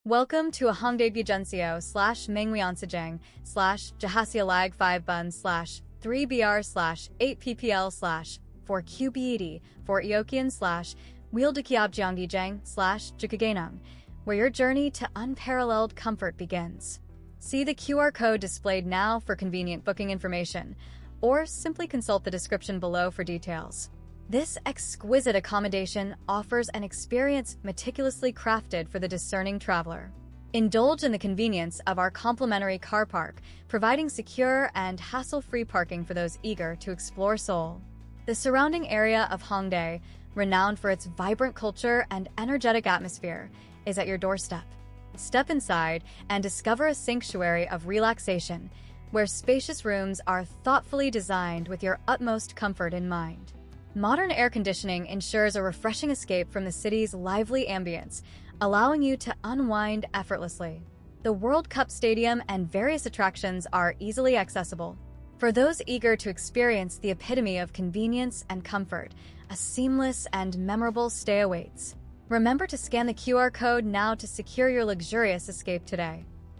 Welcome to Ahongdaeibgugeunceo / mangweonsijang / jihaseolag5bun / 3br / 8ppl / 4QBED4eaokyeon / weoldeukeobgyeonggijang / jucaganeung, where your journey to unparalleled comfort begins. See the QR code displayed now for convenient booking information, or simply consult the description below for details. This exquisite accommodation offers an experience meticulously crafted for the discerning traveler. Indulge in the convenience of our complimentary car park, providing secure and hassle-free parking for those eager to explore Seoul. The surrounding area of Hongdae, renowned for its vibrant culture and energetic atmosphere, is at your doorstep. Step inside and discover a sanctuary of relaxation, where spacious rooms are thoughtfully designed with your utmost comfort in mind. Modern air conditioning ensures a refreshing escape from the city's lively ambience, allowing you to unwind effortlessly. The World Cup Stadium and various attractions are easily accessible. For those eager to experience the epitome of convenience and comfort, a seamless and memorable stay awaits. Remember to scan the QR code now to secure your luxurious escape today.